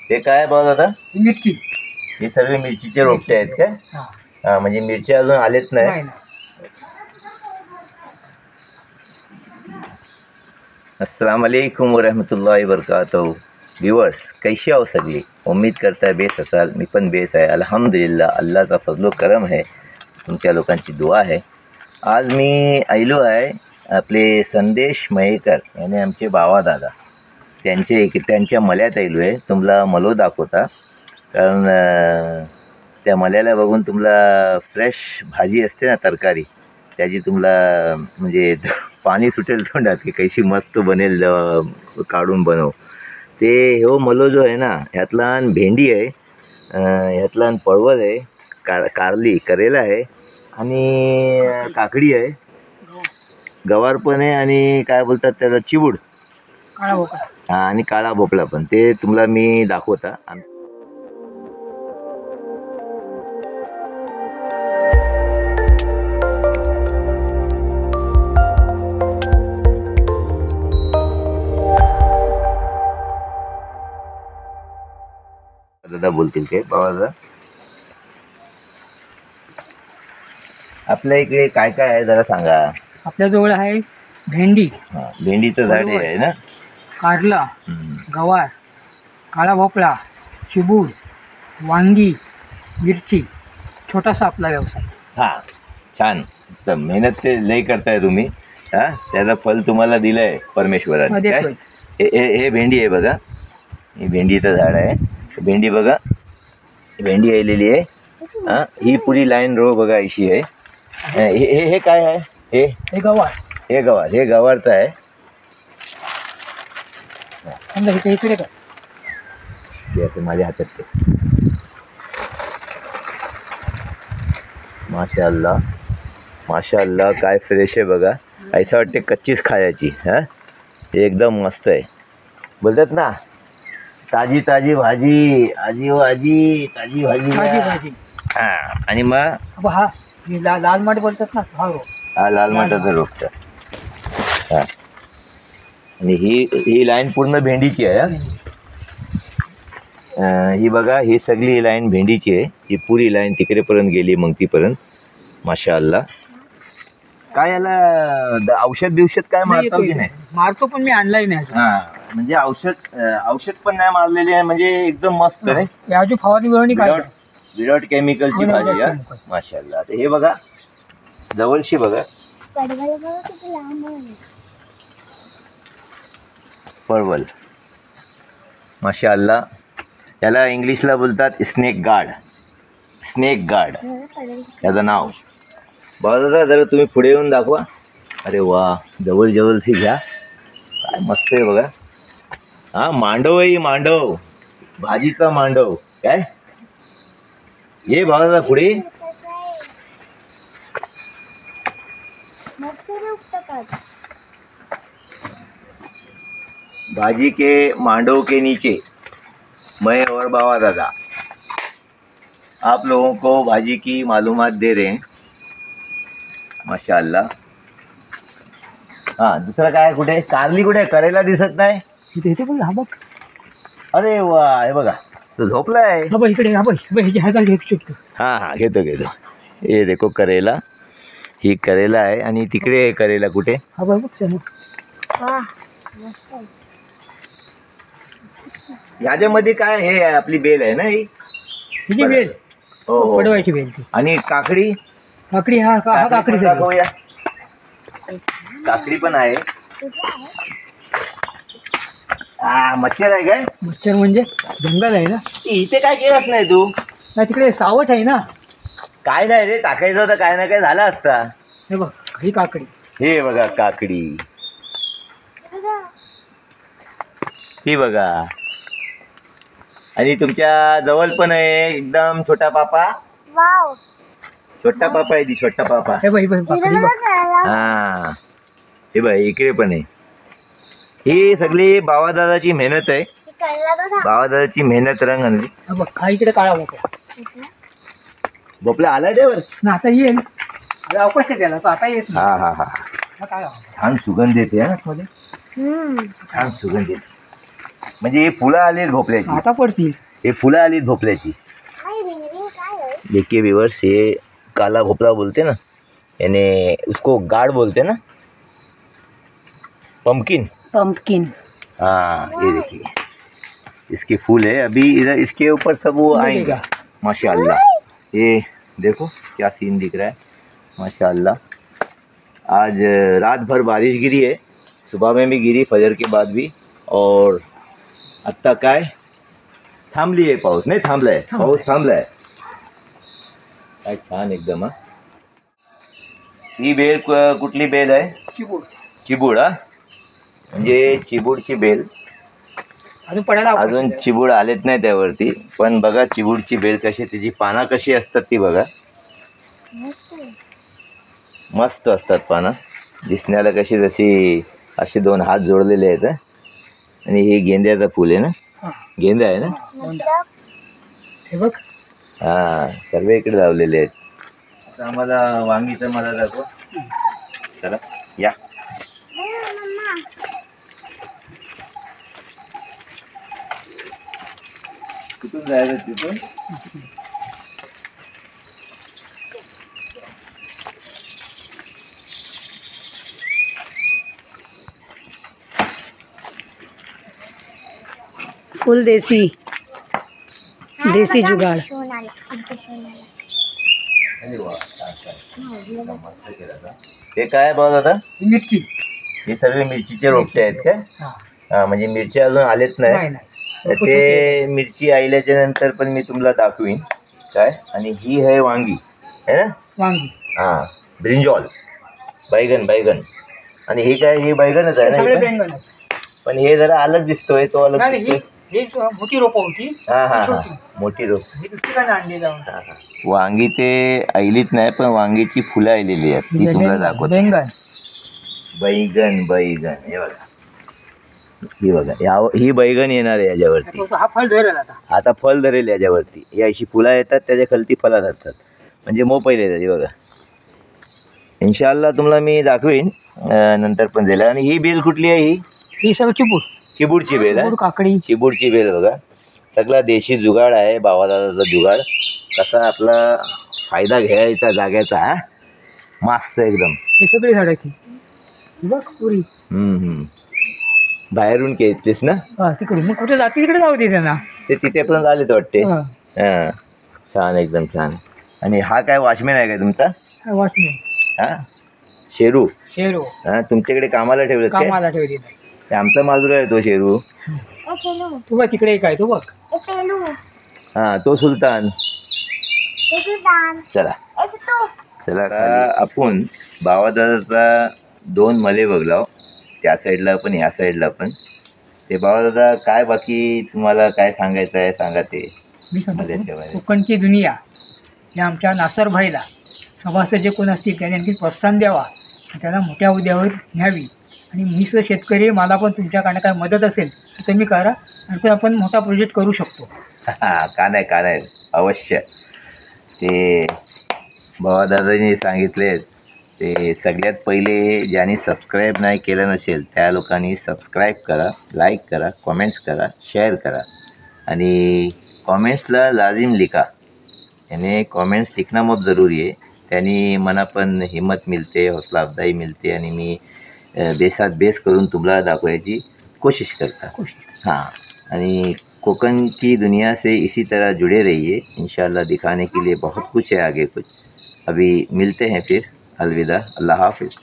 हे काय बघ दादा, मिरची. हे सर्व मिरचीचे रोपटे आहेत काय? हा. हा, म्हणजे मिरची अजून आलेच नाही. नाही ना. अस्सलाम वालेकुम वरहमतुल्लाहि वबरकातुहू. व्यूअर्स, कैसे हो सगळी? उम्मीद करता है बेस असाल. मी पण बेस आहे अल्हम्दुलिल्लाह. अल्लाहचा फजलो करम आहे, तुमच्या लोकांची दुआ आहे. आज मी आलो आहे आपले संदेश मयेकर याने आमचे बावा दादा त्यांच्या मल्यात आलो आहे. तुम्हाला मलो दाखवता, कारण त्या मल्याला बघून तुम्हाला फ्रेश भाजी असते ना, तरकारी, त्याची तुम्हाला म्हणजे पाणी सुटेल तोंडात की कैशी मस्त बनेल काढून बनव. ते हो मलो जो आहे ना, ह्यातला भेंडी आहे, ह्यातला पळवल आहे, कारली करेला आहे, आणि काकडी आहे, गवार पण आहे, आणि काय बोलतात त्याला चिबूड, काळा भोपळा. हा, आणि काळा भोपळा पण. ते तुम्हाला मी दाखवता. दादा बोलतील काय? बाबा दादा, आपल्या इकडे काय काय आहे जरा सांगा. आपल्याजवळ आहे भेंडी, हा, भेंडीचं झाड हे आहे ना, कारला, गवार, काळा भोपळा, चिबूड, वांगी, मिरची. छोटासा आपला व्यवसाय. हां, छान. तर मेहनत ते लई करताय तुम्ही. हां, त्याचं फल तुम्हाला दिलं आहे परमेश्वराने. काय हे भेंडी आहे बघा, ही भेंडीचं झाड आहे. भेंडी बघा, भेंडी आलेली आहे. हां, ही पुरी लाईन रो बघा अशी आहे. हे काय आहे? हे गवार. हे गवारचं आहे. समजा इकडे कर. हे असं माझ्या हातात ते. माशाअल्लाह, माशाअल्लाह, काय फ्रेश आहे बघा. ऐसा वाटते कच्चीच खायची. हां, हे एकदम मस्त आहे. बोलतात ना, ताजी ताजी भाजी, आजी ओ आजी, ताजी भाजी. हां, आणि मग हा लाल माठ बोलतात ना, हा लाल माठाचं रोपट. हां, आणि ही लाईन पूर्ण भेंडीची आहे. ही बघा, ही सगळी लाईन भेंडीची आहे. ही पुरी लाईन तिकडेपर्यंत गेली, मग तीपर्यंत. माशाअल्लाह. काय याला औषध बिवषध काय मारतो की नाही? मारतो, पण मी आणलाही नाही. हां, म्हणजे औषध पण नाही मारलेले आहे, म्हणजे एकदम मस्त आहे. याची फवारणी बिवारणी काय? विदाउट केमिकलची भाजी. हा, माशाअल्लाह. आता हे बघा, जवळशी बघा, परवल. माशाअल्लाह. याला इंग्लिशला बोलतात स्नेक गार्ड. याचं नाव. बघा दादा, जरा तुम्ही पुढे येऊन दाखवा. अरे वा, जवळशी घ्या. काय मस्त आहे बघा. हां, मांडव आहे, मांडव, भाजीचा मांडव. काय हे बघा दादा, पुढे. भाजी के मांडव के नीचे मैं और बाबा दादा आप लोगों को भाजी की मालूमात दे रहे हैं. माशाअल्लाह. हां, दुसरं काय? कुठे कारली? कुठे करेला दिसत नाही. इथे पण हा बघ. अरे वा, हे बघा, तो झोपलाय. इकडे हां, घेतो. हे देखो करेला. ही करेला आहे, आणि तिकडे करेला कुठे? हा बघ. ह्याच्यामध्ये काय? हे आपली बेल आहे ना, ही बेल. हो, पडवायची बेल. आणि काकडी. काकडी दाखवूया. काकडी पण आहे. मच्छर आहे काय? मच्छर म्हणजे जंगल आहे ना. इथे काय केलंच नाही तू? नाही, तिकडे सावट आहे ना. काय नाही रे, टाकायचं तर काय ना काय झालं असता. हे बघ, ही काकडी. हे बघा काकडी, ही बघा. आणि तुमच्या जवळ पण आहे एकदम छोटा पापा. छोटा पापा आहे, छोटा पापा. हे बघ. हा, हे बघ, इकडे पण आहे. ही सगळी बाबादादाची मेहनत आहे. बाबादादाची मेहनत रंग आणली. बघ, हा इकडे काळा भोपळा. भोपळा आलाय त्यावर ना, आता येईल. अवकाश द्यायला आता येत. हा, छान सुगंध येते. छान सुगंध येते. म्हणजे हे फुलं आली भोपळ्याची, आता पडतील. हे फुलं आली भोपळ्याची. देखिए व्यूअर्स, ये काला भोपला बोलते ना, यानी उसको गाड़ बोलते ना, पंपकिन। पंपकिन. हाँ ये देखिए, इसके फूल है अभी इधर, इसके ऊपर सब वो आएंगे माशाल्लाह। ये देखो क्या सीन दिख रहा है माशाल्लाह। आज रात भर बारिश गिरी है, सुबह में भी गिरी, फजर के बाद भी, और आत्ता काय थांबली आहे पाऊस, नाही थांबलाय पाऊस, थांबलाय काय छान एकदम। हा ही बेल कुठली बेल आहे? चिबूड. चिबूड. हा म्हणजे चिबूडची बेल, अजून पडायला अजून चिबूड आलेत नाही त्यावरती, पण बघा चिबूडची बेल कशी, त्याची पानं कशी असतात ती बघा, मस्त असतात पानं, दिसण्याला कशी जशी असे दोन हात जोडलेले आहेत। आणि हे गेंद्याचं फूल आहे ना, गेंदा आहे ना, हे बघ. हां सर्व इकडे लावलेले आहेत। आता आम्हाला वांगीचं मला दाखव, चला या। कुठून जायचं तिथून? फुल देसी जुगाड. अरे वा, मस्त केलं का? ते काय बघ आता, मिरची. हे सगळे मिरचीचे रोपटे आहेत का? हा. हां म्हणजे मिरची अजून आलेत नाही, नाही नाही. ते मिरची आल्याच्या नंतर पण मी तुम्हाला दाखवीन काय। आणि ही आहे वांगी आहे ना, वांगी. हां ब्रिंजॉल, बैगन, बैगन। आणि हे काय, हे बैगनच आहे सगळे ना, बेंगन. पण हे जरा अलग दिसतोय, तो अलग नाही दिसतोय। ही मोठी रोपं होती. हां हां हां मोठी रोप। ही दुसरीकडे आणली जाऊन. हां हां वांगी ते ऐलीत नाही, पण वांगीची फुलं आलेली आहेत, ती तुम्हाला दाखवतो। बेंगन. बैगन, बैगन हे बघा, ही बघा ही बैगन येणार आहे याच्यावरती, हा फळ धरेल आता. आता फल धरेल याच्यावरती, ही अशी फुलं येतात, त्याच्या खालती फळं धरतात, म्हणजे मोपैल येतात। ही बघा, इन्शाअल्लाह तुम्हाला मी दाखवीन नंतर पण दिलं। आणि ही बेल कुठली आहे? ही सगळं चिबूड. चिबूडची बेल आहे, काकडी. चिबूडची बेल बघा, सगळा देशी जुगाड आहे, बाबादादाचा जुगाड, कसा आपला फायदा घ्यायचा जाग्याचा। हा मस्त एकदम। हे सगळी झाड आहेत बघ पुरी. बाहेरून घेतलीस ना? हा तिकडे, मग कुठे जाते तिकडे जाऊ दे त्यांना, ते तिथेपर्यंत आलेच वाटते। हा. हां छान एकदम छान। आणि हा काय वॉचमॅन आहे का तुमचा? वाटणे. हां शेरू, शेरू. हां तुमच्याकडे कामाला ठेवलं काय? कामाला ठेवली नाही. ते आमचा माजूर आहे तो शेरू। तू बघ तिकडे काय, तू बघ. हां तो सुलतान। चला चला आता आपण बाबादादाचा दोन मले बघलाव, त्या साईडला पण ह्या साईडला पण। ते बाबादादा काय बाकी तुम्हाला काय सांगायचं आहे सांगा ते। मी सांगतो, कोकणची दुनिया या आमच्या नासरभाईला सभासद जे कोण असतील त्याने आणखी प्रोत्साहन द्यावा, त्यांना मोठ्या उद्यावर न्यावी। आणि मी सुद्धा शेतकरी, मला पण तुमच्याकडनं काय मदत असेल तर तुम्ही करा, आणि आपण मोठा प्रोजेक्ट करू शकतो। का नाही अवश्य। ते बाबादादांनी सांगितले, ते सगळ्यात पहिले ज्यांनी सबस्क्राईब नाही केलं नसेल त्या लोकांनी सबस्क्राईब करा, लाईक करा, कमेंट्स करा, शेअर करा, आणि कमेंट्सला लाजिम लिखा, यानी कमेंट्स लिखना बहुत ज़रूरी है। त्यानी मना पण हिम्मत मिलते, हौसला अफजाई मिलते, आणि मी बेसात बेस करून तुम्हाला दाखवायची कोशिश करता। हाँ आणि कोकण की दुनिया से इसी तरह जुड़े रहिए, इंशाल्लाह दिखाने के लिए बहुत कुछ है आगे कुछ। अभी मिलते हैं फिर, अलविदा, अल्लाह हाफिज़।